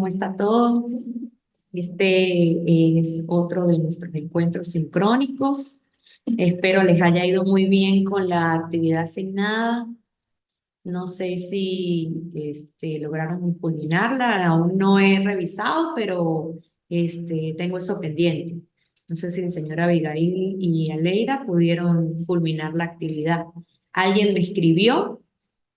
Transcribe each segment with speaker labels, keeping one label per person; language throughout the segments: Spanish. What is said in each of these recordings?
Speaker 1: ¿cómo está todo? Este es otro de nuestros encuentros sincrónicos. Espero les haya ido muy bien con la actividad asignada. No sé si lograron culminarla, aún no he revisado, pero tengo eso pendiente. No sé si la señora Abigail y Aleida pudieron culminar la actividad. Alguien me escribió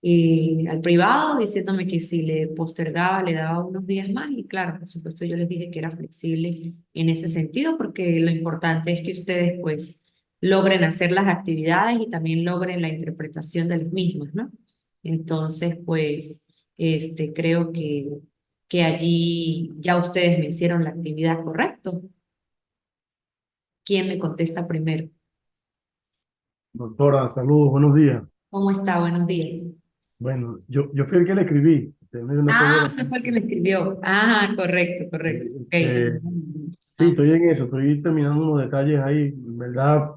Speaker 1: al privado diciéndome que si le postergaba le daba unos días más y claro, por supuesto yo les dije que era flexible en ese sentido porque lo importante es que ustedes pues logren hacer las actividades y también logren la interpretación de las mismas, ¿no? Entonces pues creo que allí ya ustedes me hicieron la actividad, ¿correcto? ¿Quién me contesta primero?
Speaker 2: Doctora, saludos, buenos días.
Speaker 1: ¿Cómo está? Buenos días.
Speaker 2: Bueno, yo fui el que le escribí. Usted me dio una serie de
Speaker 1: Ah, usted fue el que me
Speaker 2: vacantes.
Speaker 1: escribió. Ah, correcto, correcto. Ok.
Speaker 2: Eh, sí,
Speaker 1: Ah,
Speaker 2: estoy en eso, estoy terminando unos detalles ahí. En verdad,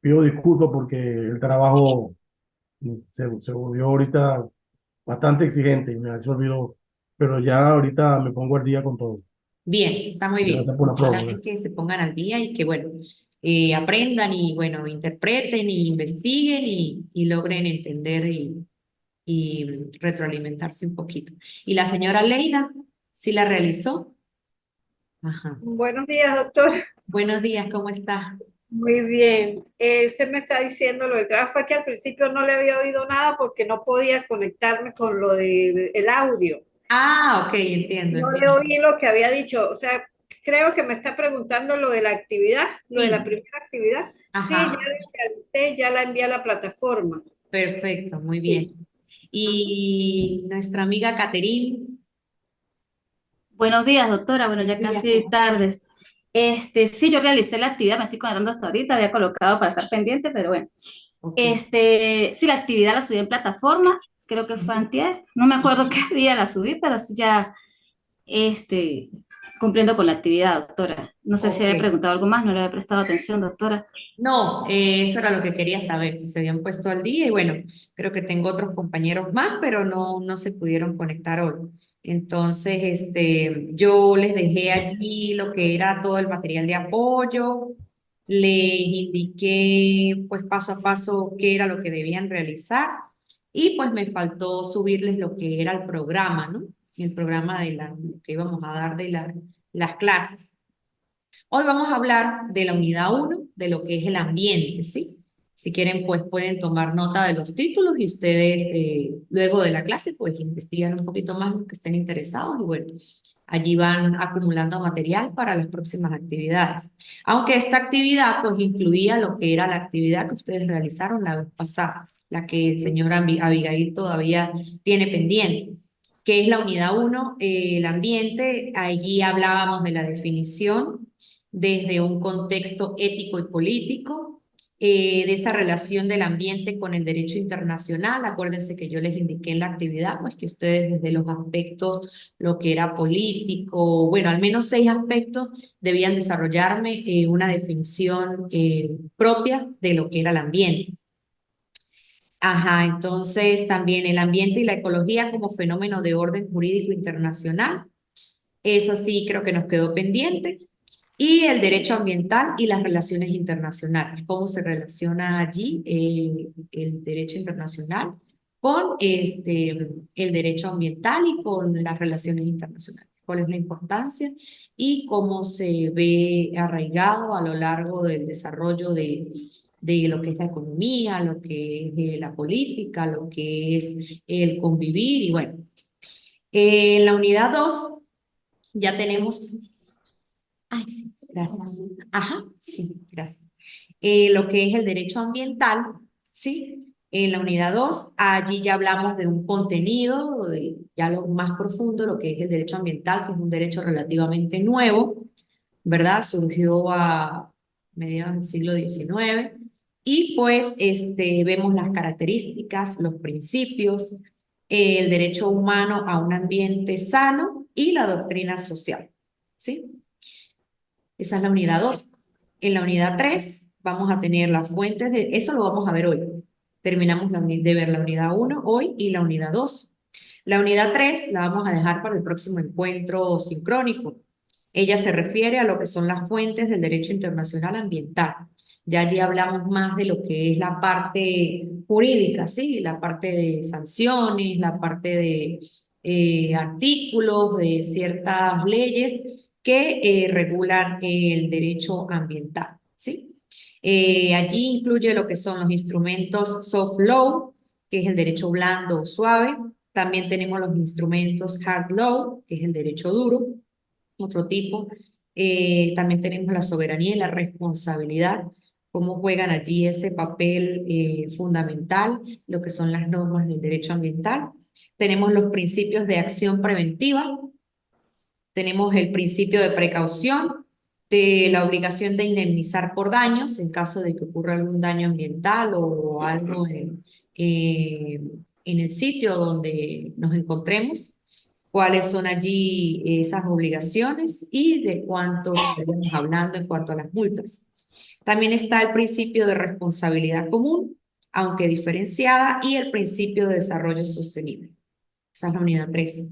Speaker 2: pido disculpas porque el trabajo se volvió ahorita bastante exigente y me se olvidó. Pero ya ahorita me pongo al día con todo.
Speaker 1: bien, está muy bien.
Speaker 2: Gracias por la
Speaker 1: Importante
Speaker 2: prórroga.
Speaker 1: es que se pongan al día y que, bueno, aprendan y, bueno, interpreten y investiguen y logren entender y retroalimentarse un poquito. ¿Y la señora Leida, sí la realizó? Ajá.
Speaker 3: Buenos días, doctor.
Speaker 1: Buenos días, ¿cómo está?
Speaker 3: Muy bien. Usted me está diciendo lo del trabajo. Fue que al principio no le había oído nada porque no podía conectarme con lo del audio.
Speaker 1: Ah, ok, entiendo,
Speaker 3: No le
Speaker 1: entiendo.
Speaker 3: oí lo que había dicho. O sea, creo que me está preguntando lo de la actividad, lo de la
Speaker 1: Sí,
Speaker 3: primera actividad. Sí, ya
Speaker 1: ajá,
Speaker 3: la realicé, ya la envié a la plataforma.
Speaker 1: perfecto, muy
Speaker 3: Sí.
Speaker 1: bien. Y nuestra amiga Caterine,
Speaker 4: Buenos días, doctora. Bueno,
Speaker 1: buenos
Speaker 4: ya
Speaker 1: días,
Speaker 4: casi
Speaker 1: ¿cómo está?
Speaker 4: tardes. Sí, yo realicé la actividad, me estoy conectando hasta ahorita, había colocado para estar pendiente, pero bueno.
Speaker 1: Ok.
Speaker 4: Sí, la actividad la subí en plataforma, creo que fue
Speaker 1: Ujú.
Speaker 4: antier, no me acuerdo qué día la subí, pero sí ya, este, cumpliendo con la actividad, doctora. No sé si
Speaker 1: Ok.
Speaker 4: había preguntado algo más, no le había prestado atención, doctora.
Speaker 1: No, eso era lo que quería saber, si se habían puesto al día y bueno, creo que tengo otros compañeros más, pero no se pudieron conectar hoy. Entonces, yo les dejé allí lo que era todo el material de apoyo, les indiqué pues paso a paso qué era lo que debían realizar y pues me faltó subirles lo que era el programa, ¿no? El programa de lo que íbamos a dar de las clases. Hoy vamos a hablar de la unidad uno, de lo que es el ambiente, ¿sí? Si quieren, pues pueden tomar nota de los títulos y ustedes luego de la clase, pues investigan un poquito más los que estén interesados y bueno, allí van acumulando material para las próximas actividades. Aunque esta actividad, pues incluía lo que era la actividad que ustedes realizaron la vez pasada, la que el señor Abigail todavía tiene pendiente, que es la unidad uno, el ambiente. Allí hablábamos de la definición desde un contexto ético y político, de esa relación del ambiente con el derecho internacional. Acuérdense que yo les indiqué en la actividad, pues que ustedes desde los aspectos, lo que era político, bueno, al menos 6 aspectos, debían desarrollarme una definición propia de lo que era el ambiente. Ajá, entonces también el ambiente y la ecología como fenómeno de orden jurídico internacional. Eso sí, creo que nos quedó pendiente. Y el derecho ambiental y las relaciones internacionales. ¿Cómo se relaciona allí el derecho internacional con el derecho ambiental y con las relaciones internacionales? ¿Cuál es la importancia y cómo se ve arraigado a lo largo del desarrollo de lo que es la economía, lo que es la política, lo que es el convivir? Y bueno, en la unidad 2 ya tenemos. Ay, sí, gracias. Ajá, sí, gracias. Lo que es el derecho ambiental, ¿sí? En la unidad 2 allí ya hablamos de un contenido, de ya lo más profundo, lo que es el derecho ambiental, que es un derecho relativamente nuevo, ¿verdad? Surgió a mediados del siglo XIX. Y pues vemos las características, los principios, el derecho humano a un ambiente sano y la doctrina social, ¿sí? Esa es la unidad 2. En la unidad 3 vamos a tener las fuentes eso lo vamos a ver hoy. Terminamos de ver la unidad uno hoy y la unidad 2. La unidad 3 la vamos a dejar para el próximo encuentro sincrónico. Ella se refiere a lo que son las fuentes del derecho internacional ambiental. Ya allí hablamos más de lo que es la parte jurídica, ¿sí? La parte de sanciones, la parte de artículos, de ciertas leyes que regulan el derecho ambiental, ¿sí? Allí incluye lo que son los instrumentos soft law, que es el derecho blando o suave. También tenemos los instrumentos hard law, que es el derecho duro, otro tipo. También tenemos la soberanía y la responsabilidad, cómo juegan allí ese papel fundamental, lo que son las normas del derecho ambiental. Tenemos los principios de acción preventiva, tenemos el principio de precaución, de la obligación de indemnizar por daños en caso de que ocurra algún daño ambiental o algo en el sitio donde nos encontremos, cuáles son allí esas obligaciones y de cuánto estamos hablando en cuanto a las multas. También está el principio de responsabilidad común, aunque diferenciada, y el principio de desarrollo sostenible. Esa es la unidad 3.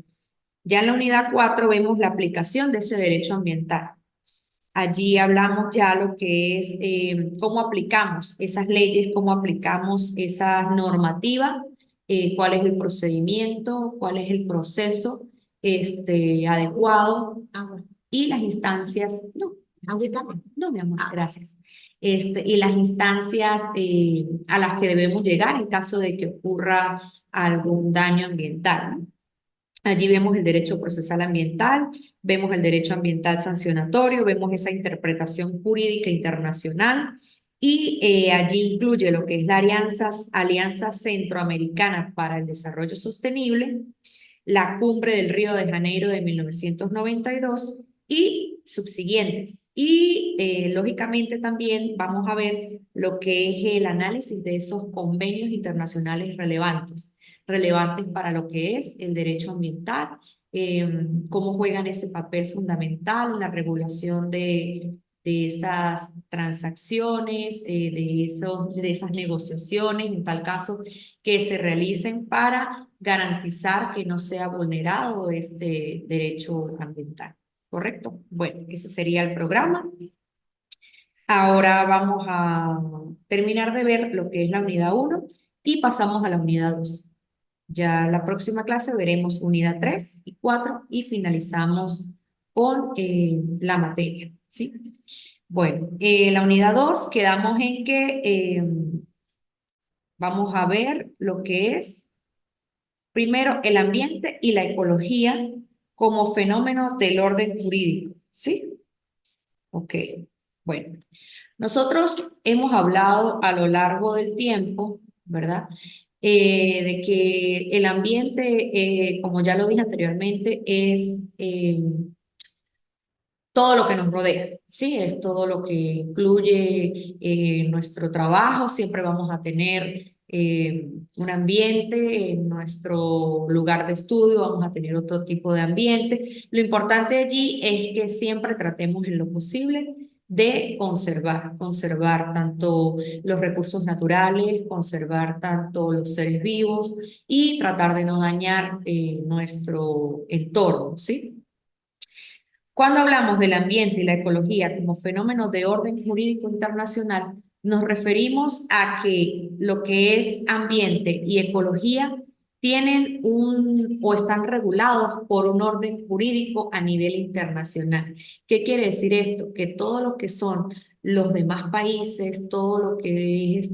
Speaker 1: Ya en la unidad 4 vemos la aplicación de ese derecho ambiental. Allí hablamos ya lo que es cómo aplicamos esas leyes, cómo aplicamos esa normativa, cuál es el procedimiento, cuál es el proceso adecuado y las instancias, no, no, mi amor, gracias. Y las instancias a las que debemos llegar en caso de que ocurra algún daño ambiental, ¿no? Allí vemos el derecho procesal ambiental, vemos el derecho ambiental sancionatorio, vemos esa interpretación jurídica internacional y allí incluye lo que es la Alianza Centroamericana para el Desarrollo Sostenible, la Cumbre del Río de Janeiro de 1992 y subsiguientes. Y lógicamente también vamos a ver lo que es el análisis de esos convenios internacionales relevantes para lo que es el derecho ambiental, cómo juegan ese papel fundamental en la regulación de esas transacciones, de esas negociaciones, en tal caso que se realicen para garantizar que no sea vulnerado este derecho ambiental. ¿Correcto? Bueno, ese sería el programa. Ahora vamos a terminar de ver lo que es la unidad 1 y pasamos a la unidad 2. Ya la próxima clase veremos unidad 3 y 4 y finalizamos con la materia, ¿sí? Bueno, la unidad 2 quedamos en que vamos a ver lo que es, primero, el ambiente y la ecología como fenómeno del orden jurídico, ¿sí? Ok, bueno. Nosotros hemos hablado a lo largo del tiempo, ¿verdad? De que el ambiente, como ya lo dije anteriormente, es todo lo que nos rodea, ¿sí? Es todo lo que incluye nuestro trabajo. Siempre vamos a tener un ambiente en nuestro lugar de estudio, vamos a tener otro tipo de ambiente. Lo importante allí es que siempre tratemos en lo posible de conservar tanto los recursos naturales, conservar tanto los seres vivos y tratar de no dañar nuestro entorno, ¿sí? Cuando hablamos del ambiente y la ecología como fenómenos de orden jurídico internacional, nos referimos a que lo que es ambiente y ecología tienen o están regulados por un orden jurídico a nivel internacional. ¿Qué quiere decir esto? Que todo lo que son los demás países, todo lo que es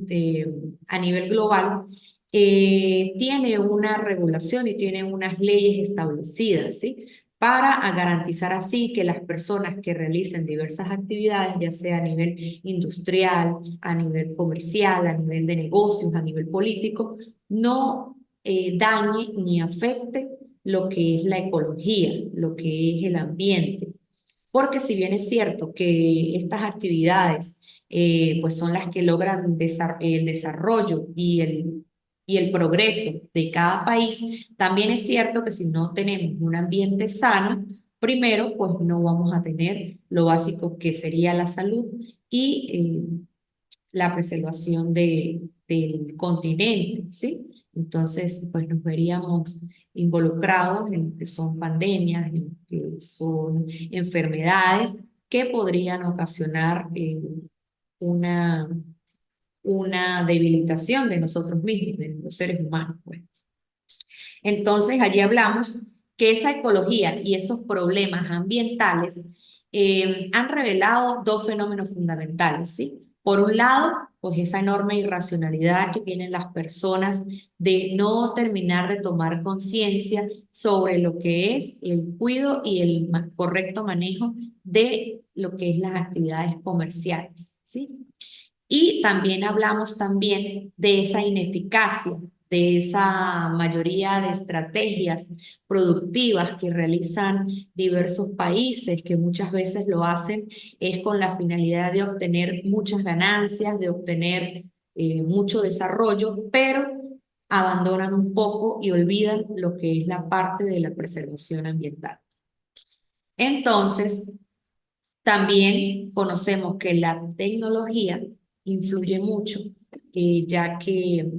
Speaker 1: a nivel global, tiene una regulación y tiene unas leyes establecidas, ¿sí? Para garantizar así que las personas que realicen diversas actividades, ya sea a nivel industrial, a nivel comercial, a nivel de negocios, a nivel político, no dañe ni afecte lo que es la ecología, lo que es el ambiente. Porque si bien es cierto que estas actividades pues son las que logran el desarrollo y el progreso de cada país, también es cierto que si no tenemos un ambiente sano, primero pues no vamos a tener lo básico que sería la salud y la preservación del continente, ¿sí? Entonces, pues nos veríamos involucrados en lo que son pandemias, en lo que son enfermedades que podrían ocasionar una, una debilitación de nosotros mismos, de los seres humanos, pues. Entonces, allí hablamos que esa ecología y esos problemas ambientales han revelado dos fenómenos fundamentales, ¿sí? Por un lado, pues esa enorme irracionalidad que tienen las personas de no terminar de tomar conciencia sobre lo que es el cuidado y el correcto manejo de lo que es las actividades comerciales, ¿sí? Y también hablamos también de esa ineficacia, de esa mayoría de estrategias productivas que realizan diversos países, que muchas veces lo hacen es con la finalidad de obtener muchas ganancias, de obtener mucho desarrollo, pero abandonan un poco y olvidan lo que es la parte de la preservación ambiental. Entonces, también conocemos que la tecnología influye mucho, ya que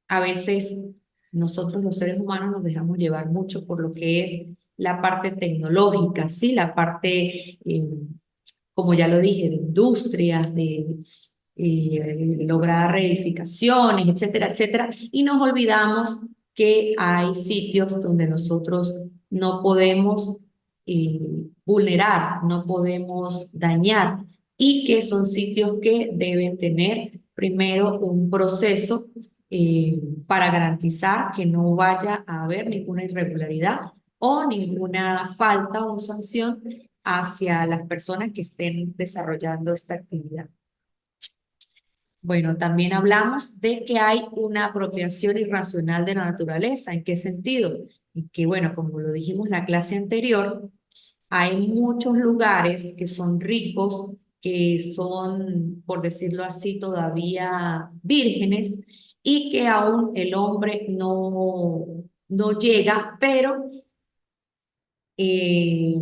Speaker 1: a veces nosotros los seres humanos nos dejamos llevar mucho por lo que es la parte tecnológica, ¿sí? La parte, como ya lo dije, de industrias, de lograr reedificaciones, etcétera, etcétera, y nos olvidamos que hay sitios donde nosotros no podemos eh, vulnerar, no podemos dañar, y que son sitios que deben tener primero un proceso para garantizar que no vaya a haber ninguna irregularidad o ninguna falta o sanción hacia las personas que estén desarrollando esta actividad. Bueno, también hablamos de que hay una apropiación irracional de la naturaleza. ¿En qué sentido? En que, bueno, como lo dijimos en la clase anterior, hay muchos lugares que son ricos, que son, por decirlo así, todavía vírgenes y que aún el hombre no llega, pero eh,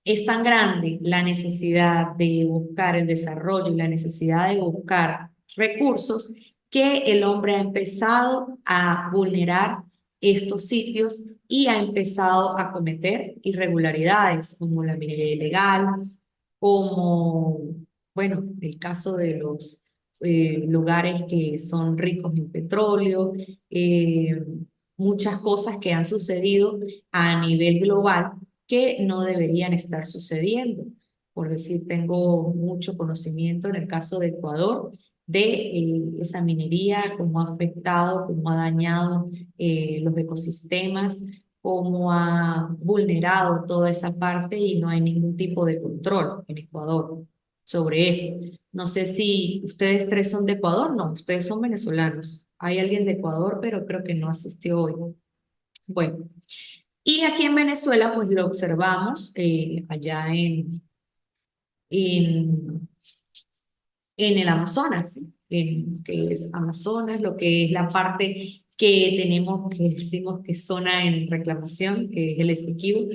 Speaker 1: es tan grande la necesidad de buscar el desarrollo y la necesidad de buscar recursos que el hombre ha empezado a vulnerar estos sitios y ha empezado a cometer irregularidades como la minería ilegal, como, bueno, el caso de los lugares que son ricos en petróleo, eh, muchas cosas que han sucedido a nivel global que no deberían estar sucediendo. Por decir, tengo mucho conocimiento en el caso de Ecuador de esa minería, cómo ha afectado, cómo ha dañado los ecosistemas, cómo ha vulnerado toda esa parte y no hay ningún tipo de control en Ecuador sobre eso. No sé si ustedes tres son de Ecuador, no, ustedes son venezolanos. Hay alguien de Ecuador, pero creo que no asistió hoy. Bueno, y aquí en Venezuela, pues lo observamos allá en, en el Amazonas, ¿sí? En lo que es Amazonas, lo que es la parte que tenemos, que decimos que es zona en reclamación, que es el Esequibo,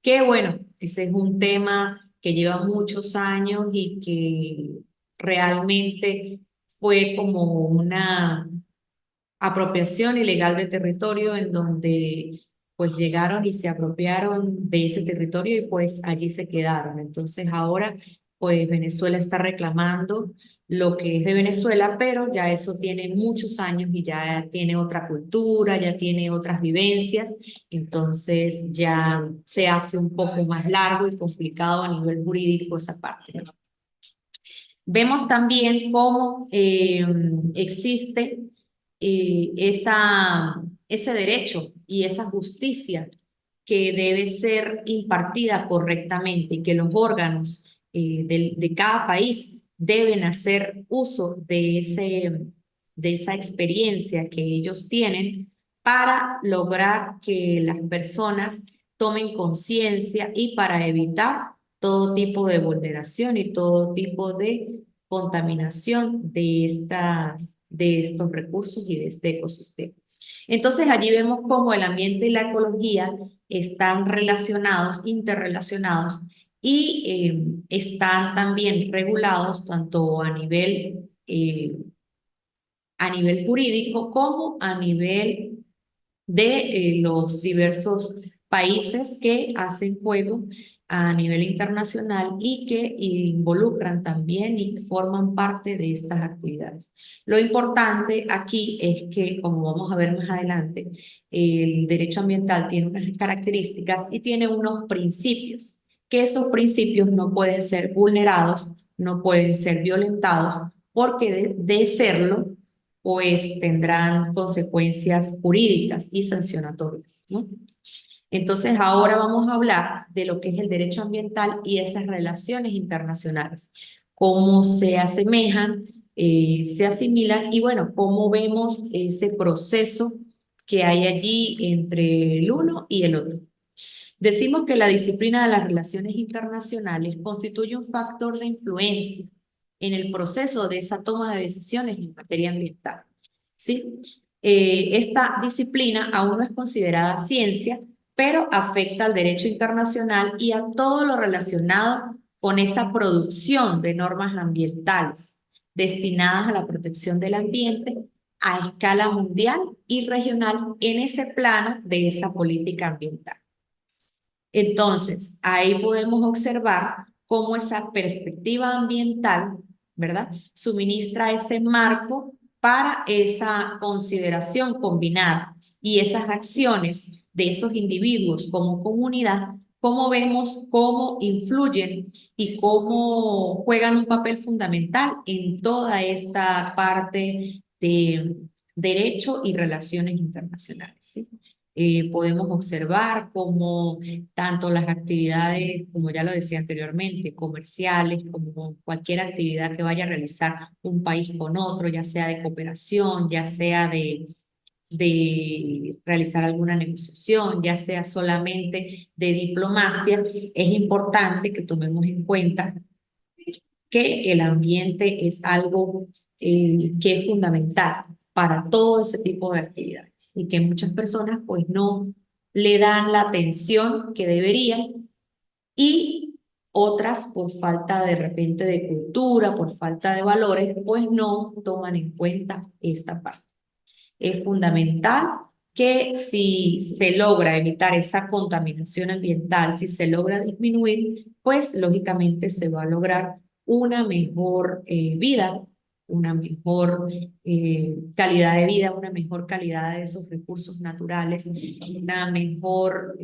Speaker 1: que bueno, ese es un tema que lleva muchos años y que realmente fue como una apropiación ilegal de territorio en donde pues llegaron y se apropiaron de ese territorio y pues allí se quedaron. Entonces ahora pues Venezuela está reclamando lo que es de Venezuela, pero ya eso tiene muchos años y ya tiene otra cultura, ya tiene otras vivencias, entonces ya se hace un poco más largo y complicado a nivel jurídico esa parte, ¿no? Vemos también cómo existe ese derecho y esa justicia que debe ser impartida correctamente y que los órganos de cada país deben hacer uso de esa experiencia que ellos tienen para lograr que las personas tomen conciencia y para evitar todo tipo de vulneración y todo tipo de contaminación de estos recursos y de este ecosistema. Entonces allí vemos cómo el ambiente y la ecología están relacionados, interrelacionados y están también regulados tanto a nivel jurídico como a nivel de los diversos países que hacen juego a nivel internacional y que involucran también y forman parte de estas actividades. Lo importante aquí es que, como vamos a ver más adelante, el derecho ambiental tiene unas características y tiene unos principios, que esos principios no pueden ser vulnerados, no pueden ser violentados, porque de serlo, pues tendrán consecuencias jurídicas y sancionatorias, ¿no? Entonces, ahora vamos a hablar de lo que es el derecho ambiental y esas relaciones internacionales, cómo se asemejan, se asimilan y bueno, cómo vemos ese proceso que hay allí entre el uno y el otro. Decimos que la disciplina de las relaciones internacionales constituye un factor de influencia en el proceso de esa toma de decisiones en materia ambiental. ¿Sí? Esta disciplina aún no es considerada ciencia, pero afecta al derecho internacional y a todo lo relacionado con esa producción de normas ambientales destinadas a la protección del ambiente a escala mundial y regional en ese plano de esa política ambiental. Entonces, ahí podemos observar cómo esa perspectiva ambiental, ¿verdad? Suministra ese marco para esa consideración combinada y esas acciones de esos individuos como comunidad, cómo vemos cómo influyen y cómo juegan un papel fundamental en toda esta parte de derecho y relaciones internacionales, ¿sí? Podemos observar cómo tanto las actividades, como ya lo decía anteriormente, comerciales, como cualquier actividad que vaya a realizar un país con otro, ya sea de cooperación, ya sea de realizar alguna negociación, ya sea solamente de diplomacia, es importante que tomemos en cuenta que el ambiente es algo que es fundamental para todo ese tipo de actividades y que muchas personas pues no le dan la atención que deberían y otras por falta de repente de cultura, por falta de valores, pues no toman en cuenta esta parte. Es fundamental que si se logra evitar esa contaminación ambiental, si se logra disminuir, pues lógicamente se va a lograr una mejor vida, una mejor calidad de vida, una mejor calidad de esos recursos naturales, una mejor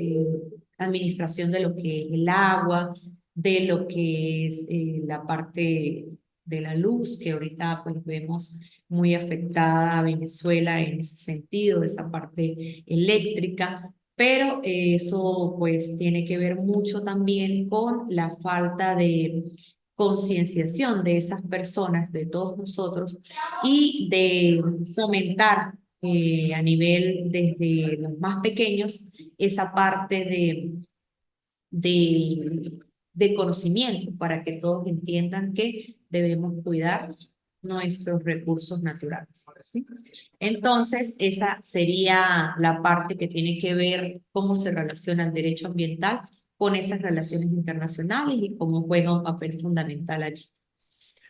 Speaker 1: administración de lo que es el agua, de lo que es la parte de la luz, que ahorita pues vemos muy afectada a Venezuela en ese sentido, esa parte eléctrica, pero eso pues tiene que ver mucho también con la falta de concienciación de esas personas, de todos nosotros, y de fomentar a nivel desde los más pequeños esa parte de, de conocimiento para que todos entiendan que debemos cuidar nuestros recursos naturales, ¿sí? Entonces, esa sería la parte que tiene que ver cómo se relaciona el derecho ambiental con esas relaciones internacionales y cómo juega un papel fundamental allí.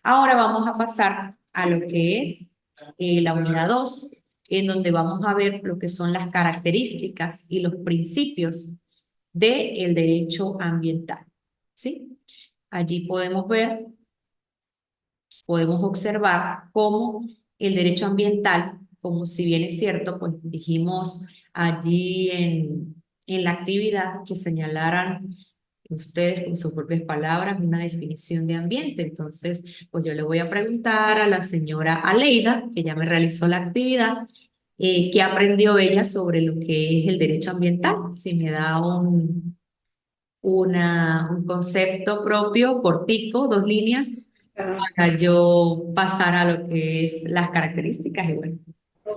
Speaker 1: Ahora vamos a pasar a lo que es la unidad 2, en donde vamos a ver lo que son las características y los principios del derecho ambiental, ¿sí? Allí podemos ver, podemos observar cómo el derecho ambiental, como si bien es cierto, pues dijimos allí en la actividad que señalaran ustedes con sus propias palabras una definición de ambiente. Entonces, pues yo le voy a preguntar a la señora Aleida, que ya me realizó la actividad, qué aprendió ella sobre lo que es el derecho ambiental. Si me da un concepto propio, cortico, 2 líneas,
Speaker 3: Ah,
Speaker 1: para yo pasar a lo que es las características y bueno,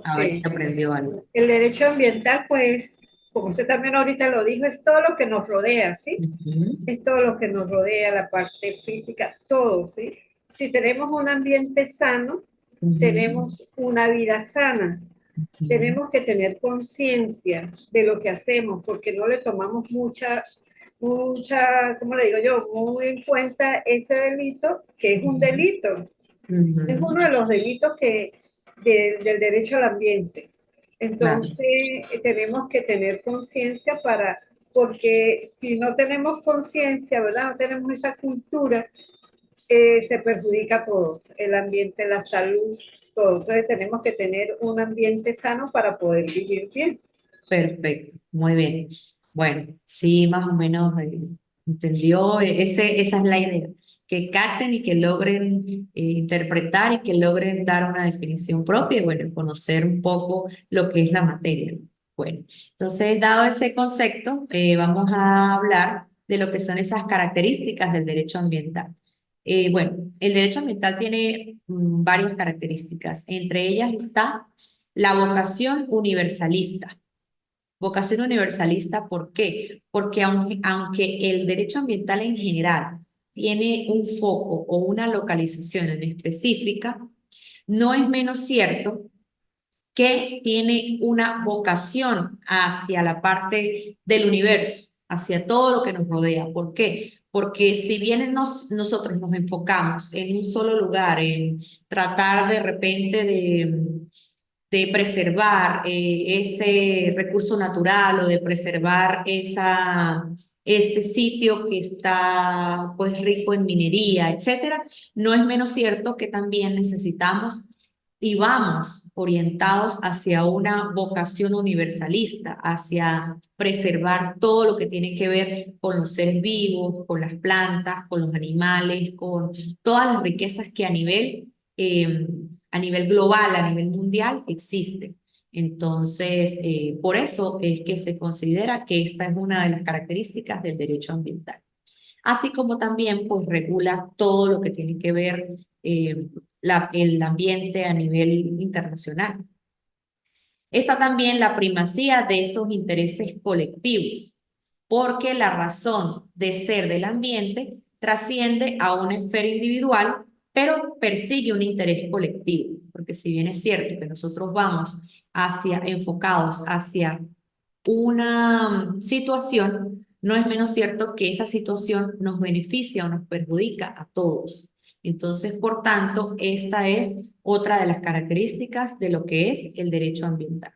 Speaker 1: a ver si
Speaker 3: ok.
Speaker 1: aprendió algo.
Speaker 3: El derecho ambiental, pues, como usted también ahorita lo dijo, es todo lo que nos rodea, ¿sí?
Speaker 1: Ujú,
Speaker 3: Es todo lo que nos rodea, la parte física, todo, ¿sí? Si tenemos un ambiente sano,
Speaker 1: ujú,
Speaker 3: tenemos una vida sana.
Speaker 1: ujú,
Speaker 3: Tenemos que tener conciencia de lo que hacemos, porque no le tomamos ¿cómo le digo yo? Muy en cuenta ese delito, que es un delito. Es
Speaker 1: ujú,
Speaker 3: uno de los delitos del derecho al ambiente.
Speaker 1: Claro,
Speaker 3: Entonces, tenemos que tener conciencia porque si no tenemos conciencia, ¿verdad? No tenemos esa cultura, se perjudica todo, el ambiente, la salud, todo. Entonces, tenemos que tener un ambiente sano para poder vivir bien.
Speaker 1: perfecto, muy bien. Bueno, sí, más o menos entendió, esa es la idea, que capten y que logren interpretar y que logren dar una definición propia y bueno, conocer un poco lo que es la materia. Bueno, entonces, dado ese concepto, vamos a hablar de lo que son esas características del derecho ambiental. Bueno, el derecho ambiental tiene varias características, entre ellas está la vocación universalista. Vocación universalista, ¿por qué? Porque aunque el derecho ambiental en general tiene un foco o una localización en específica, no es menos cierto que tiene una vocación hacia la parte del universo, hacia todo lo que nos rodea. ¿Por qué? Porque si bien nosotros nos enfocamos en un solo lugar, en tratar de repente de preservar ese recurso natural o de preservar ese sitio que está pues rico en minería, etcétera, no es menos cierto que también necesitamos y vamos orientados hacia una vocación universalista, hacia preservar todo lo que tiene que ver con los seres vivos, con las plantas, con los animales, con todas las riquezas que a nivel global, a nivel mundial, existen. Entonces, por eso es que se considera que esta es una de las características del derecho ambiental. Así como también pues regula todo lo que tiene que ver el ambiente a nivel internacional. Está también la primacía de esos intereses colectivos, porque la razón de ser del ambiente trasciende a una esfera individual, pero persigue un interés colectivo, porque si bien es cierto que nosotros vamos enfocados hacia una situación, no es menos cierto que esa situación nos beneficia o nos perjudica a todos. Entonces, por tanto, esta es otra de las características de lo que es el derecho ambiental.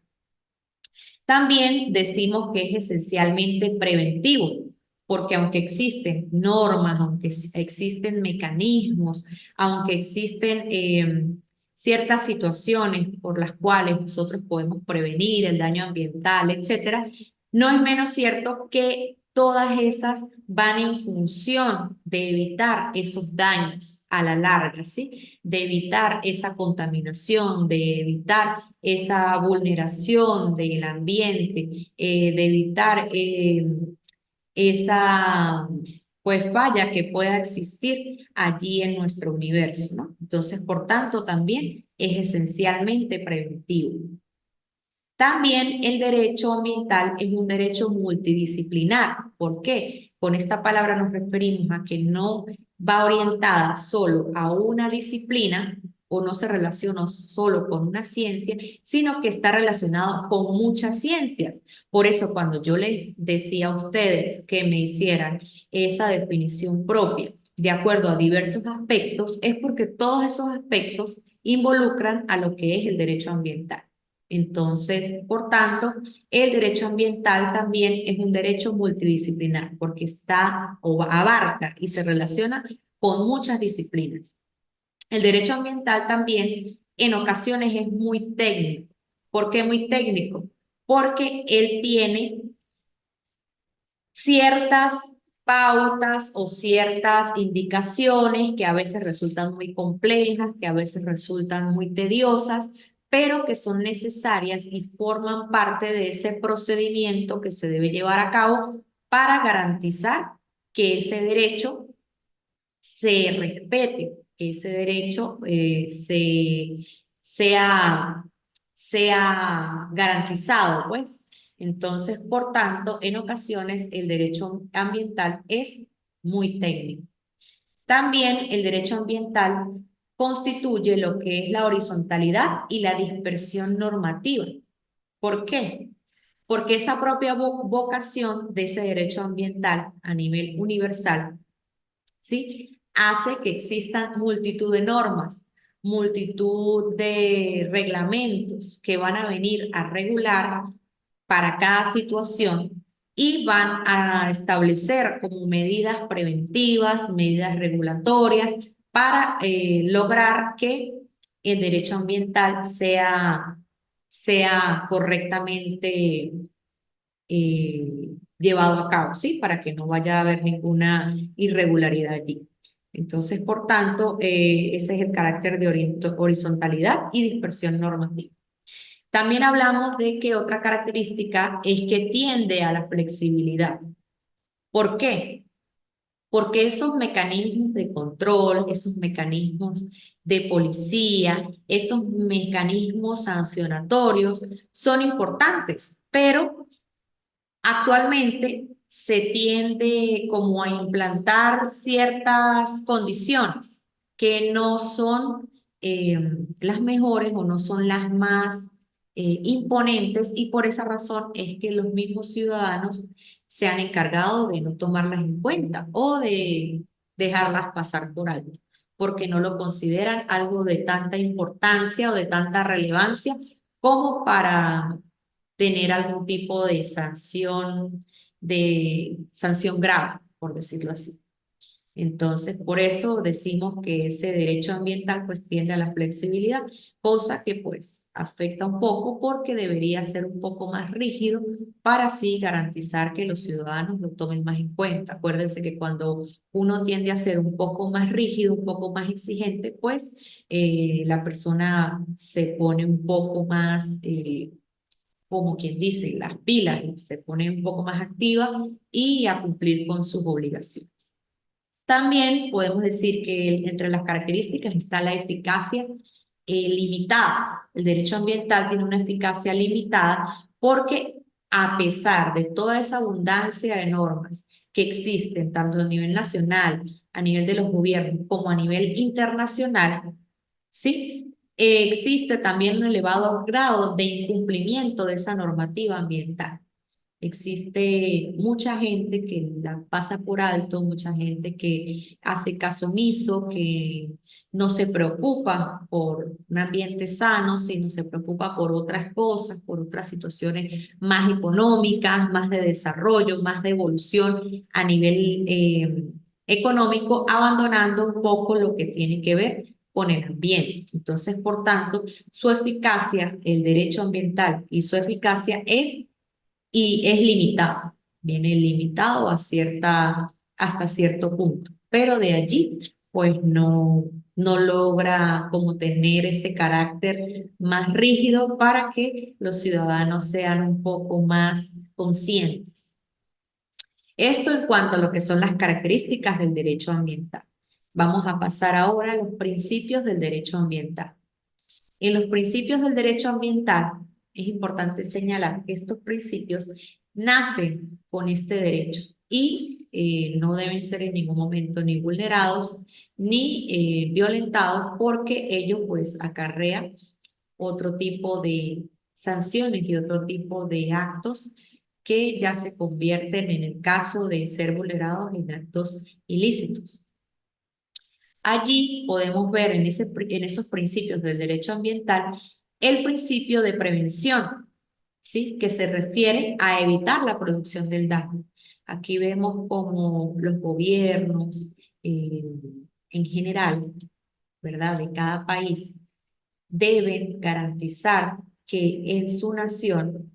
Speaker 1: También decimos que es esencialmente preventivo, porque aunque existen normas, aunque existen mecanismos, aunque existen ciertas situaciones por las cuales nosotros podemos prevenir el daño ambiental, etcétera, no es menos cierto que todas esas van en función de evitar esos daños a la larga, ¿sí? De evitar esa contaminación, de evitar esa vulneración del ambiente, de evitar esa pues falla que pueda existir allí en nuestro universo, ¿no? Entonces, por tanto, también es esencialmente preventivo. También el derecho ambiental es un derecho multidisciplinar. ¿Por qué? Con esta palabra nos referimos a que no va orientada solo a una disciplina o no se relaciona solo con una ciencia, sino que está relacionado con muchas ciencias. Por eso cuando yo les decía a ustedes que me hicieran esa definición propia de acuerdo a diversos aspectos, es porque todos esos aspectos involucran a lo que es el derecho ambiental. Entonces, por tanto, el derecho ambiental también es un derecho multidisciplinar porque está o abarca y se relaciona con muchas disciplinas. El derecho ambiental también en ocasiones es muy técnico. ¿Por qué muy técnico? Porque él tiene ciertas pautas o ciertas indicaciones que a veces resultan muy complejas, que a veces resultan muy tediosas, pero que son necesarias y forman parte de ese procedimiento que se debe llevar a cabo para garantizar que ese derecho se respete, que ese derecho sea, sea garantizado, pues. Entonces, por tanto, en ocasiones el derecho ambiental es muy técnico. También el derecho ambiental constituye lo que es la horizontalidad y la dispersión normativa. ¿Por qué? Porque esa propia vocación de ese derecho ambiental a nivel universal, ¿sí? Hace que existan multitud de normas. multitud de reglamentos que van a venir a regular para cada situación y van a establecer como medidas preventivas, medidas regulatorias para lograr que el derecho ambiental sea correctamente llevado a cabo, ¿sí? Para que no vaya a haber ninguna irregularidad allí. Entonces, por tanto, ese es el carácter de horizontalidad y dispersión normativa. También hablamos de que otra característica es que tiende a la flexibilidad. ¿Por qué? Porque esos mecanismos de control, esos mecanismos de policía, esos mecanismos sancionatorios son importantes, pero actualmente se tiende como a implantar ciertas condiciones que no son las mejores o no son las más imponentes, y por esa razón es que los mismos ciudadanos se han encargado de no tomarlas en cuenta o de dejarlas pasar por alto, porque no lo consideran algo de tanta importancia o de tanta relevancia como para tener algún tipo de sanción grave, por decirlo así. Entonces, por eso decimos que ese derecho ambiental pues tiende a la flexibilidad, cosa que pues afecta un poco porque debería ser un poco más rígido para así garantizar que los ciudadanos lo tomen más en cuenta. Acuérdense que cuando uno tiende a ser un poco más rígido, un poco más exigente, pues la persona se pone un poco más como quien dice, las pilas, y se pone un poco más activa y a cumplir con sus obligaciones. También podemos decir que entre las características está la eficacia limitada. El derecho ambiental tiene una eficacia limitada porque a pesar de toda esa abundancia de normas que existen tanto a nivel nacional, a nivel de los gobiernos, como a nivel internacional, ¿sí? Existe también un elevado grado de incumplimiento de esa normativa ambiental. Existe mucha gente que la pasa por alto, mucha gente que hace caso omiso, que no se preocupa por un ambiente sano, sino se preocupa por otras cosas, por otras situaciones más económicas, más de desarrollo, más de evolución a nivel económico, abandonando un poco lo que tiene que ver con el ambiente. Entonces, por tanto, su eficacia, el derecho ambiental y su eficacia es limitado, viene limitado hasta cierto punto, pero de allí pues no logra como tener ese carácter más rígido para que los ciudadanos sean un poco más conscientes. Esto en cuanto a lo que son las características del derecho ambiental. Vamos a pasar ahora a los principios del derecho ambiental. En los principios del derecho ambiental es importante señalar que estos principios nacen con este derecho y no deben ser en ningún momento ni vulnerados ni violentados, porque ello pues acarrea otro tipo de sanciones y otro tipo de actos que ya se convierten en el caso de ser vulnerados en actos ilícitos. Allí podemos ver en esos principios del derecho ambiental el principio de prevención, ¿sí? Que se refiere a evitar la producción del daño. Aquí vemos como los gobiernos eh, en general, ¿verdad? De cada país deben garantizar que en su nación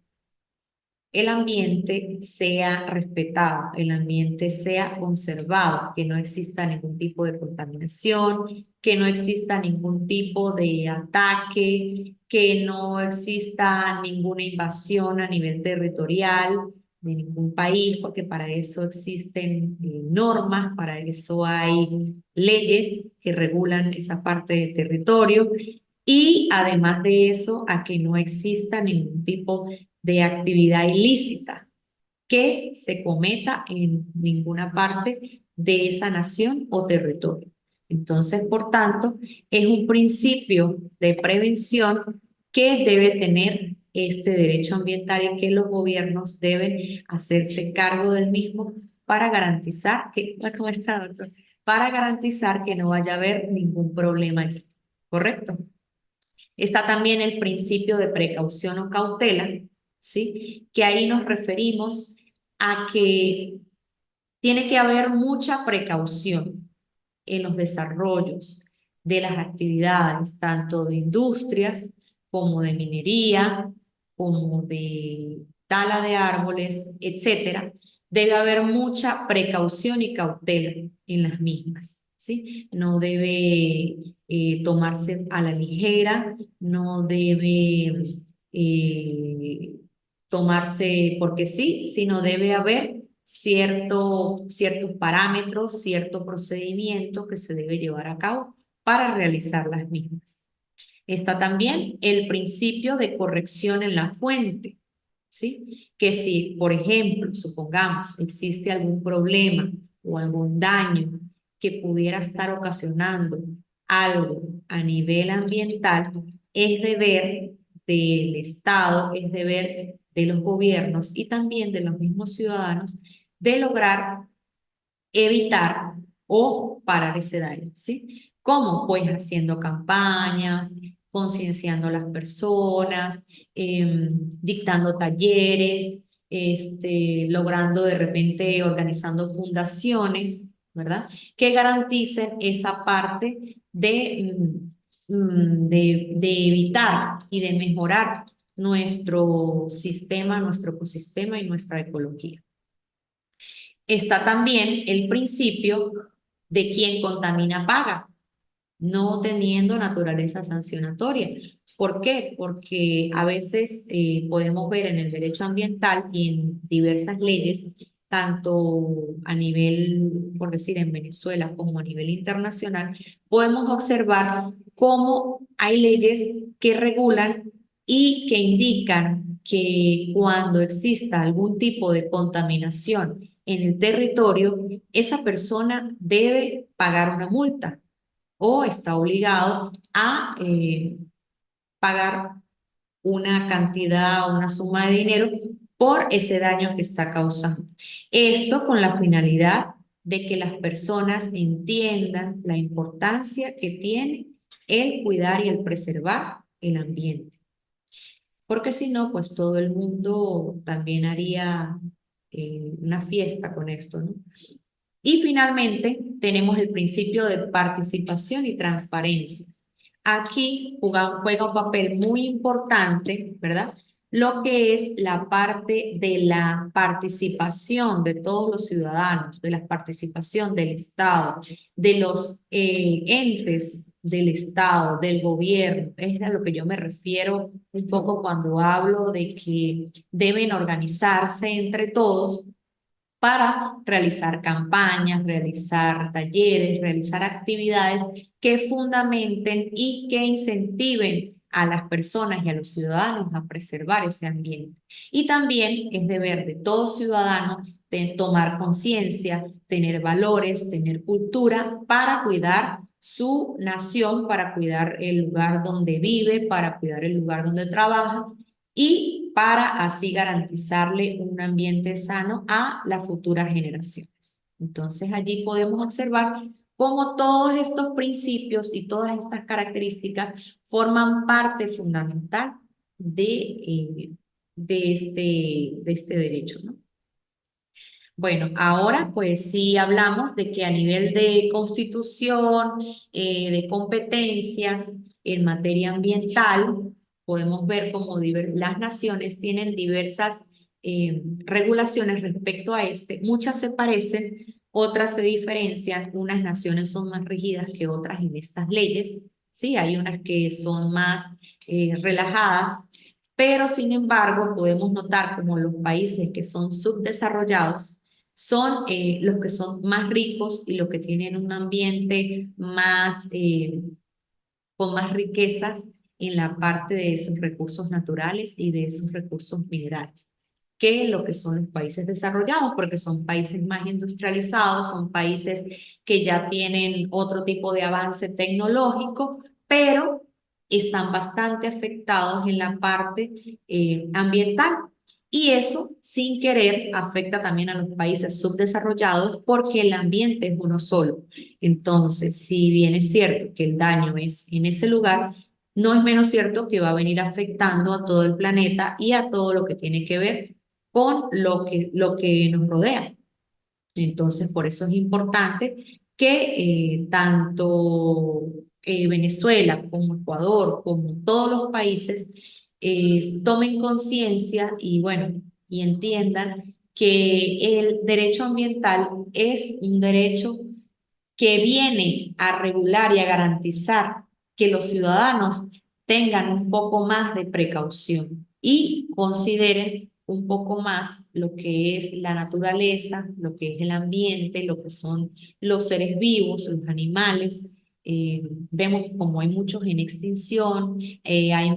Speaker 1: el ambiente sea respetado, el ambiente sea conservado, que no exista ningún tipo de contaminación, que no exista ningún tipo de ataque, que no exista ninguna invasión a nivel territorial de ningún país, porque para eso existen normas, para eso hay leyes que regulan esa parte del territorio. Y además de eso, a que no exista ningún tipo de actividad ilícita que se cometa en ninguna parte de esa nación o territorio. Entonces, por tanto, es un principio de prevención que debe tener este derecho ambiental y que los gobiernos deben hacerse cargo del mismo para garantizar que, ¿cómo está, doctor? Para garantizar que no vaya a haber ningún problema allí. ¿correcto? Está también el principio de precaución o cautela, ¿sí? Que ahí nos referimos a que tiene que haber mucha precaución en los desarrollos de las actividades, tanto de industrias como de minería, como de tala de árboles, etcétera. Debe haber mucha precaución y cautela en las mismas, ¿sí? No debe tomarse a la ligera, no debe tomarse porque sí, sino debe haber ciertos parámetros, cierto procedimiento que se debe llevar a cabo para realizar las mismas. Está también el principio de corrección en la fuente, ¿sí? Que si, por ejemplo, supongamos, existe algún problema o algún daño que pudiera estar ocasionando algo a nivel ambiental, es deber del Estado, es deber de los gobiernos y también de los mismos ciudadanos de lograr evitar o parar ese daño, ¿sí? ¿Cómo? Pues haciendo campañas, concienciando a las personas, dictando talleres, logrando de repente organizando fundaciones, ¿verdad? Que garanticen esa parte de evitar y de mejorar nuestro sistema, nuestro ecosistema y nuestra ecología. Está también el principio de quien contamina paga, no teniendo naturaleza sancionatoria. ¿Por qué? Porque a veces podemos ver en el derecho ambiental y en diversas leyes, tanto a nivel, por decir, en Venezuela como a nivel internacional, podemos observar cómo hay leyes que regulan y que indican que cuando exista algún tipo de contaminación en el territorio, esa persona debe pagar una multa o está obligado a pagar una cantidad, una suma de dinero por ese daño que está causando. Esto con la finalidad de que las personas entiendan la importancia que tiene el cuidar y el preservar el ambiente. Porque si no, pues todo el mundo también haría una fiesta con esto, ¿no? Y finalmente tenemos el principio de participación y transparencia. Aquí juega un papel muy importante, ¿verdad? Lo que es la parte de la participación de todos los ciudadanos, de la participación del Estado, de los entes del Estado, del gobierno. Es a lo que yo me refiero un poco cuando hablo de que deben organizarse entre todos para realizar campañas, realizar talleres, realizar actividades que fundamenten y que incentiven a las personas y a los ciudadanos a preservar ese ambiente. Y también es deber de todo ciudadano de tomar conciencia, tener valores, tener cultura para cuidar su nación, para cuidar el lugar donde vive, para cuidar el lugar donde trabaja y para así garantizarle un ambiente sano a las futuras generaciones. Entonces allí podemos observar cómo todos estos principios y todas estas características forman parte fundamental de este derecho, ¿no? Bueno, ahora pues sí hablamos de que a nivel de constitución, de competencias en materia ambiental, podemos ver cómo las naciones tienen diversas regulaciones respecto a este. Muchas se parecen, otras se diferencian, unas naciones son más rígidas que otras en estas leyes, sí, hay unas que son más relajadas, pero sin embargo podemos notar como los países que son subdesarrollados son los que son más ricos y los que tienen un ambiente más, con más riquezas en la parte de esos recursos naturales y de esos recursos minerales, que lo que son los países desarrollados, porque son países más industrializados, son países que ya tienen otro tipo de avance tecnológico, pero están bastante afectados en la parte ambiental. Y eso, sin querer, afecta también a los países subdesarrollados porque el ambiente es uno solo. Entonces, si bien es cierto que el daño es en ese lugar, no es menos cierto que va a venir afectando a todo el planeta y a todo lo que tiene que ver con lo que nos rodea. Entonces, por eso es importante que tanto Venezuela como Ecuador, como todos los países, tomen conciencia y bueno, y entiendan que el derecho ambiental es un derecho que viene a regular y a garantizar que los ciudadanos tengan un poco más de precaución y consideren un poco más lo que es la naturaleza, lo que es el ambiente, lo que son los seres vivos, los animales. Vemos como hay muchos en extinción, hay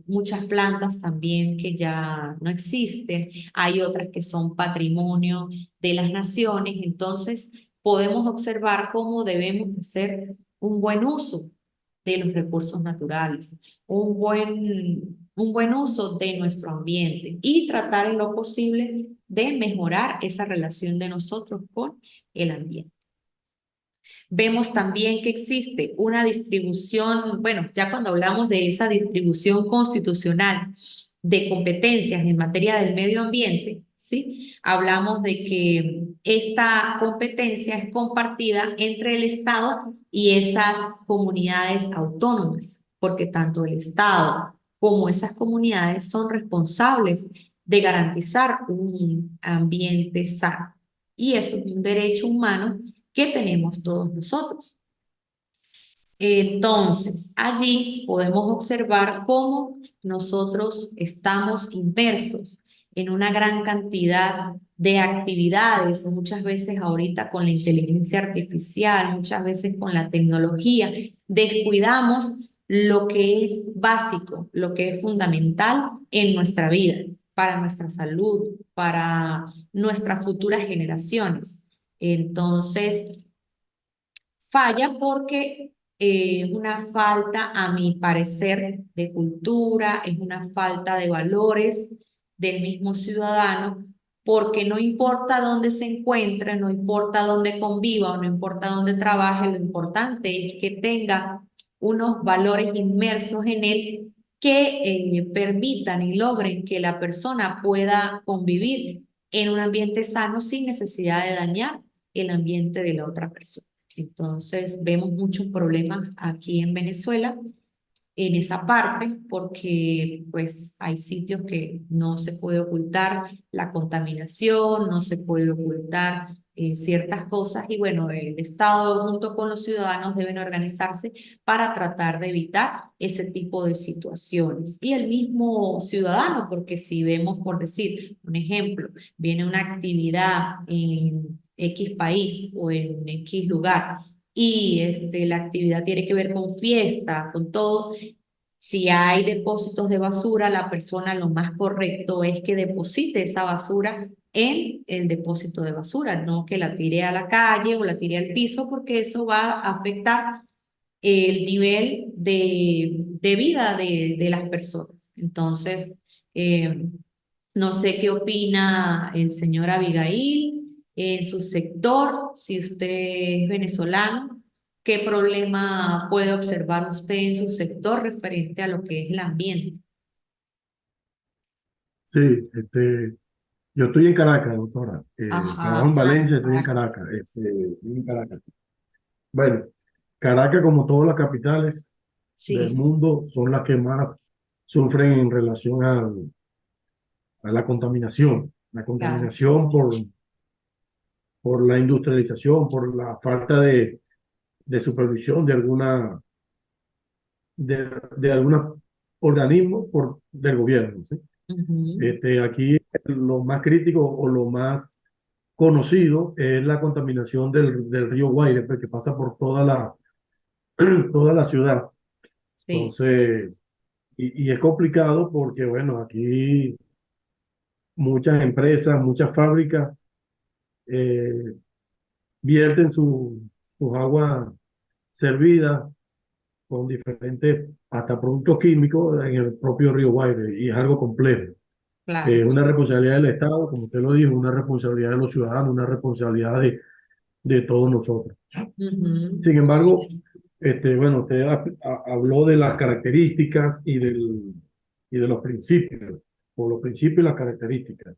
Speaker 1: muchas plantas también que ya no existen, hay otras que son patrimonio de las naciones, entonces podemos observar cómo debemos hacer un buen uso de los recursos naturales, un buen uso de nuestro ambiente y tratar en lo posible de mejorar esa relación de nosotros con el ambiente. Vemos también que existe una distribución, bueno, ya cuando hablamos de esa distribución constitucional de competencias en materia del medio ambiente, ¿sí? Hablamos de que esta competencia es compartida entre el Estado y esas comunidades autónomas, porque tanto el Estado como esas comunidades son responsables de garantizar un ambiente sano. Y eso es un derecho humano que tenemos todos nosotros. Entonces, allí podemos observar cómo nosotros estamos inmersos en una gran cantidad de actividades, muchas veces ahorita con la inteligencia artificial, muchas veces con la tecnología, descuidamos lo que es básico, lo que es fundamental en nuestra vida, para nuestra salud, para nuestras futuras generaciones. Entonces, falla porque es una falta, a mi parecer, de cultura, es una falta de valores del mismo ciudadano, porque no importa dónde se encuentre, no importa dónde conviva o no importa dónde trabaje, lo importante es que tenga unos valores inmersos en él que permitan y logren que la persona pueda convivir en un ambiente sano sin necesidad de dañar el ambiente de la otra persona. Entonces, vemos muchos problemas aquí en Venezuela en esa parte porque pues hay sitios que no se puede ocultar la contaminación, no se puede ocultar ciertas cosas y bueno, el Estado junto con los ciudadanos deben organizarse para tratar de evitar ese tipo de situaciones. Y el mismo ciudadano, porque si vemos, por decir un ejemplo, viene una actividad en X país o en X lugar y la actividad tiene que ver con fiesta, con todo, si hay depósitos de basura, la persona lo más correcto es que deposite esa basura en el depósito de basura, no que la tire a la calle o la tire al piso, porque eso va a afectar el nivel de vida de las personas. Entonces, eh, no sé qué opina el señor Abigail en su sector, si usted es venezolano, qué problema puede observar usted en su sector referente a lo que es el ambiente.
Speaker 2: Sí, yo estoy en Caracas, doctora. Trabajo
Speaker 1: Ajá,
Speaker 2: en Valencia, estoy en Caracas. Estoy en Caracas. Bueno, Caracas, como todas las capitales del
Speaker 1: sí,
Speaker 2: mundo, son las que más sufren en relación a la contaminación. La
Speaker 1: claro.
Speaker 2: contaminación por la industrialización, por la falta de supervisión de algunos organismos del gobierno, ¿sí?
Speaker 1: Ujú,
Speaker 2: Aquí lo más crítico o lo más conocido es la contaminación del río Guaire, pues, que pasa por toda la ciudad.
Speaker 1: sí,
Speaker 2: Entonces, y es complicado porque, bueno, aquí muchas empresas, muchas fábricas eh, vierten sus aguas servidas con diferentes, hasta productos químicos en el propio río Guaire, y es algo complejo.
Speaker 1: claro.
Speaker 2: Una responsabilidad del Estado, como usted lo dijo, una responsabilidad de los ciudadanos, una responsabilidad de todos nosotros.
Speaker 1: Ujú.
Speaker 2: Sin embargo, bueno, usted habló de las características y de los principios, o los principios y las características.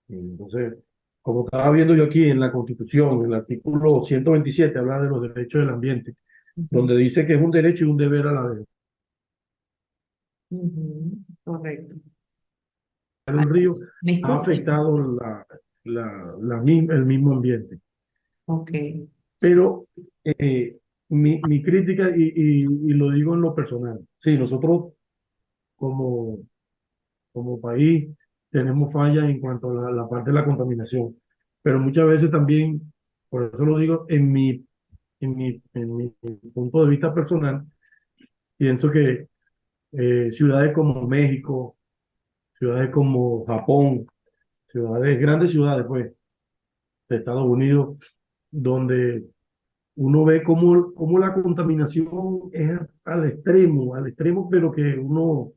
Speaker 2: Entonces, como estaba viendo yo aquí en la Constitución, el artículo 127 habla de los derechos del ambiente,
Speaker 1: Ujú.
Speaker 2: donde dice que es un derecho y un deber a la vez.
Speaker 1: Ujú. Correcto.
Speaker 2: El río
Speaker 1: ¿Me
Speaker 2: ha
Speaker 1: escuchan?
Speaker 2: afectado el mismo ambiente.
Speaker 1: Ok.
Speaker 2: Pero mi crítica, y lo digo en lo personal, sí, nosotros como, como país tenemos fallas en cuanto a la parte de la contaminación, pero muchas veces también, por eso lo digo, en mi punto de vista personal, pienso que ciudades como México, ciudades como Japón, grandes ciudades, pues, de Estados Unidos, donde uno ve cómo la contaminación es al extremo, pero que uno,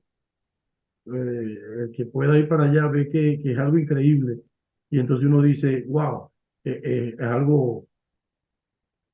Speaker 2: el que pueda ir para allá, ve que es algo increíble. Y entonces uno dice, wow, es algo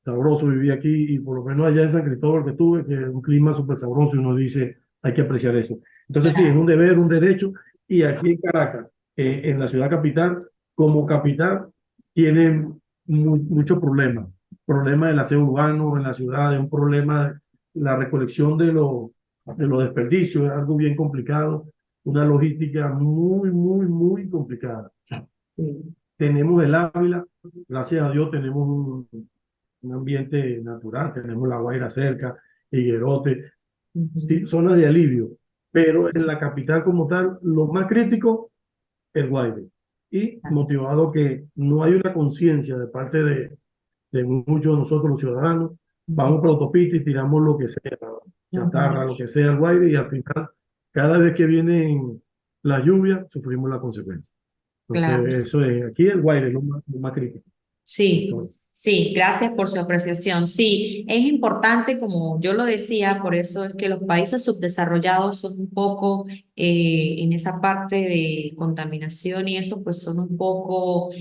Speaker 2: sabroso vivir aquí, y por lo menos allá en San Cristóbal que tuve, que es un clima súper sabroso, y uno dice, hay que apreciar eso. Entonces sí, es un
Speaker 1: Claro.
Speaker 2: deber, un derecho, y aquí en Caracas, en la ciudad capital, como capital, tienen muchos problemas. Problemas del aseo urbano en la ciudad, es un problema, la recolección de los desperdicios, es algo bien complicado, una logística muy, muy, muy complicada.
Speaker 1: Sí.
Speaker 2: Tenemos el Ávila, gracias a Dios tenemos un ambiente natural, tenemos La Guaira cerca, Higuerote, sí,
Speaker 1: Ujú.
Speaker 2: zonas de alivio, pero en la capital como tal, lo más crítico, el Guaire. Y motivado que no hay una conciencia de parte de muchos de nosotros los ciudadanos, vamos por la autopista y tiramos lo que sea, chatarra,
Speaker 1: Ujú.
Speaker 2: lo que sea, al Guaire, y al final, cada vez que vienen las lluvias, sufrimos la consecuencia.
Speaker 1: Claro.
Speaker 2: Entonces, eso es, aquí el Guaire es lo más crítico.
Speaker 1: Sí, sí, gracias por su apreciación. Sí, es importante, como yo lo decía, por eso es que los países subdesarrollados son un poco, en esa parte de contaminación y eso, pues son un poco,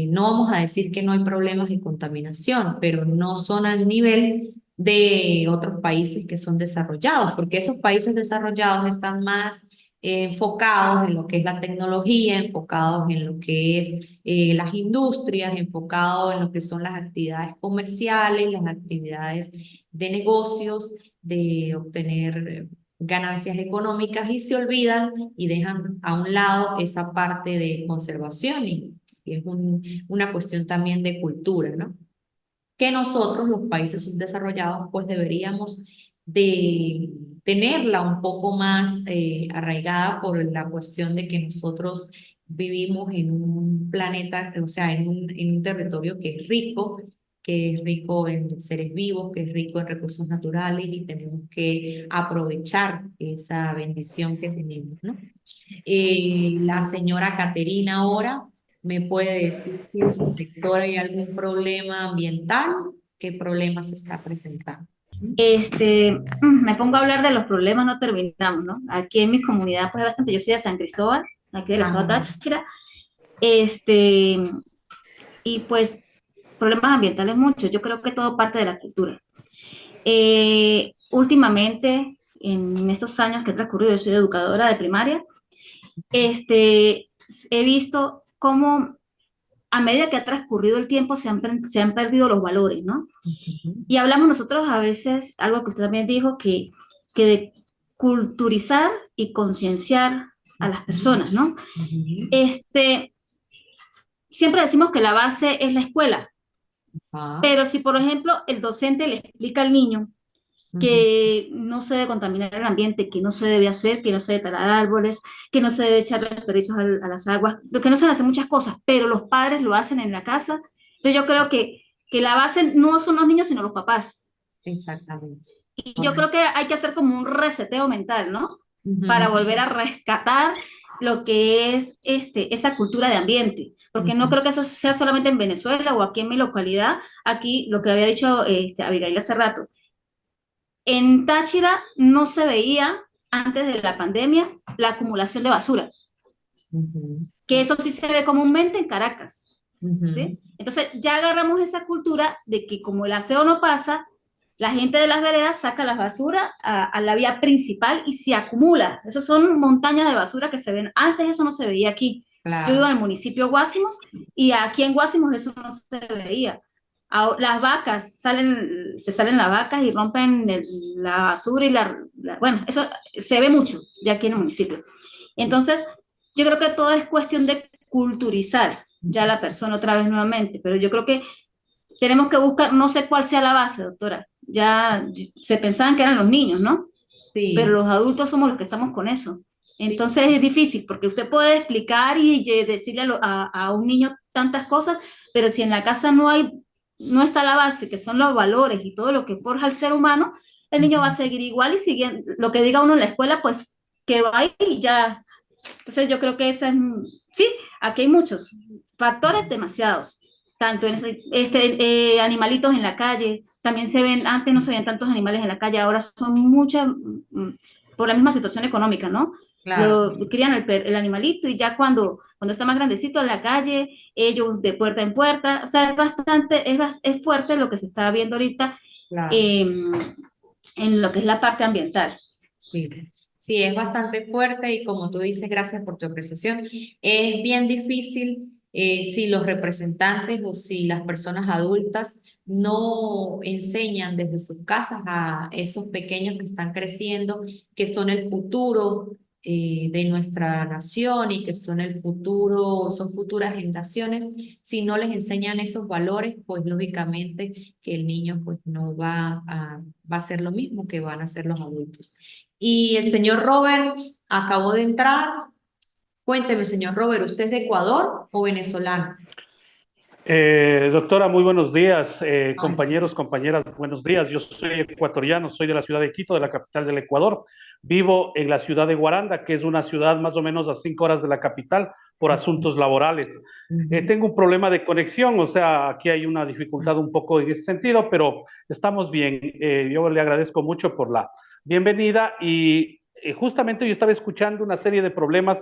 Speaker 1: no vamos a decir que no hay problemas de contaminación, pero no son al nivel de otros países que son desarrollados, porque esos países desarrollados están más enfocados en lo que es la tecnología, enfocados en lo que es las industrias, enfocado en lo que son las actividades comerciales, las actividades de negocios, de obtener ganancias económicas y se olvidan y dejan a un lado esa parte de conservación y es una cuestión también de cultura, ¿no? Que nosotros, los países subdesarrollados, pues deberíamos de tenerla un poco más arraigada por la cuestión de que nosotros vivimos en un planeta, o sea, en un territorio que es rico en seres vivos, que es rico en recursos naturales y tenemos que aprovechar esa bendición que tenemos, ¿no? La señora Caterina ahora me puede decir si en su sector hay algún problema ambiental, qué problema se está presentando.
Speaker 4: Me pongo a hablar de los problemas, no terminamos, ¿no? Aquí en mi comunidad, pues bastante, yo soy de San Cristóbal, aquí del estado
Speaker 1: Ajá.
Speaker 4: Táchira, este, y pues problemas ambientales muchos, yo creo que todo parte de la cultura. Últimamente, en estos años que he transcurrido, yo soy educadora de primaria, he visto cómo a medida que ha transcurrido el tiempo se han perdido los valores, ¿no?
Speaker 1: Ujú.
Speaker 4: Y hablamos nosotros a veces, algo que usted también dijo, que de culturizar y concienciar a las
Speaker 1: Ujú.
Speaker 4: personas, ¿no?
Speaker 1: Ujú.
Speaker 4: Este, Siempre decimos que la base es la escuela,
Speaker 1: Ah,
Speaker 4: pero si por ejemplo el docente le explica al niño
Speaker 1: ujú.
Speaker 4: que no se debe contaminar el ambiente, que no se debe hacer, que no se debe talar árboles, que no se debe echar desperdicios a las aguas, que no se deben hacer muchas cosas, pero los padres lo hacen en la casa. Entonces yo creo que la base no son los niños, sino los papás.
Speaker 1: Exactamente.
Speaker 4: Y yo creo
Speaker 1: Correcto.
Speaker 4: que hay que hacer como un reseteo mental, ¿no? Para
Speaker 1: Ujú.
Speaker 4: volver a rescatar lo que es esa cultura de ambiente, porque no
Speaker 1: Ujú.
Speaker 4: creo que eso sea solamente en Venezuela o aquí en mi localidad, aquí lo que había dicho Abigail hace rato, en Táchira no se veía antes de la pandemia la acumulación de basura.
Speaker 1: Ujú,
Speaker 4: que eso sí se ve comúnmente en Caracas,
Speaker 1: ujú.
Speaker 4: ¿sí? Entonces ya agarramos esa cultura de que como el aseo no pasa, la gente de las veredas saca las basuras a la vía principal y se acumula. Esas son montañas de basura que se ven. Antes eso no se veía aquí. Yo vivo
Speaker 1: Claro,
Speaker 4: en el municipio de Guásimos y aquí en Guásimos eso no se veía. Las vacas se salen las vacas y rompen la basura y bueno, eso se ve mucho ya aquí en el municipio. Entonces, yo creo que todo es cuestión de culturizar ya a la persona otra vez nuevamente, pero yo creo que tenemos que buscar, no sé cuál sea la base, doctora. Ya se pensaban que eran los niños, ¿no? Pero
Speaker 1: sí,
Speaker 4: los adultos somos los que estamos con eso.
Speaker 1: sí,
Speaker 4: Entonces es difícil porque usted puede explicar y decirle a un niño tantas cosas, pero si en la casa no está la base, que son los valores y todo lo que forja el ser humano, el niño va a seguir igual y siguiendo lo que diga uno en la escuela, pues que va ahí y ya. Entonces yo creo que sí, aquí hay muchos factores demasiados, tanto en animalitos en la calle, también se ven, antes no se veían tantos animales en la calle, ahora son muchas, por la misma situación económica, ¿no?
Speaker 1: claro.
Speaker 4: Crían el animalito y ya cuando está más grandecito en la calle, ellos de puerta en puerta, o sea, es fuerte lo que se está viendo ahorita
Speaker 1: Claro.
Speaker 4: eh, en lo que es la parte ambiental.
Speaker 1: Sí, sí, es bastante fuerte y como tú dices, gracias por tu apreciación. Es bien difícil si los representantes o si las personas adultas no enseñan desde sus casas a esos pequeños que están creciendo, que son el futuro de nuestra nación y que son el futuro, son futuras generaciones. Si no les enseñan esos valores, pues lógicamente que el niño pues no va a hacer lo mismo que van a hacer los adultos. Y el señor Robert acabó de entrar. Cuénteme, señor Robert, ¿usted es de Ecuador o venezolano?
Speaker 5: Doctora, muy buenos días.
Speaker 1: Ay,
Speaker 5: Compañeros, compañeras, buenos días. Yo soy ecuatoriano, soy de la ciudad de Quito, de la capital del Ecuador. Vivo en la ciudad de Guaranda, que es una ciudad más o menos a 5 horas de la capital por asuntos laborales.
Speaker 1: ujú.
Speaker 5: Tengo un problema de conexión, o sea, aquí hay una dificultad un poco en ese sentido, pero estamos bien. Yo le agradezco mucho por la bienvenida y justamente yo estaba escuchando una serie de problemas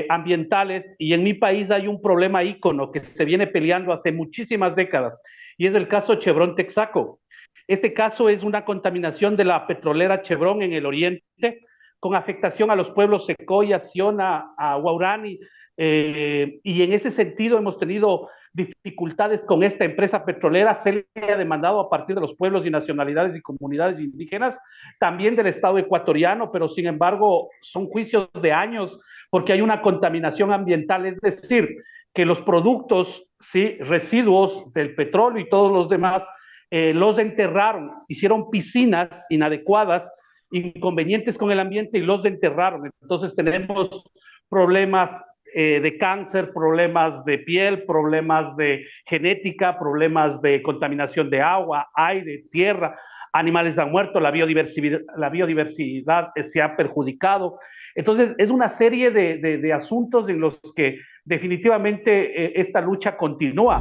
Speaker 5: ambientales y en mi país hay un problema ícono que se viene peleando hace muchísimas décadas y es el caso Chevron Texaco. Este caso es una contaminación de la petrolera Chevron en el oriente con afectación a los pueblos Secoya, Siona, a Huaurani y en ese sentido hemos tenido dificultades con esta empresa petrolera, se le ha demandado a partir de los pueblos y nacionalidades y comunidades indígenas, también del Estado ecuatoriano, pero sin embargo son juicios de años porque hay una contaminación ambiental, es decir, que los productos, ¿sí? Residuos del petróleo y todos los demás, los enterraron, hicieron piscinas inadecuadas, inconvenientes con el ambiente y los enterraron. Entonces tenemos problemas de cáncer, problemas de piel, problemas de genética, problemas de contaminación de agua, aire, tierra, animales han muerto, la biodiversidad se ha perjudicado. Entonces, es una serie de asuntos en los que definitivamente esta lucha continúa.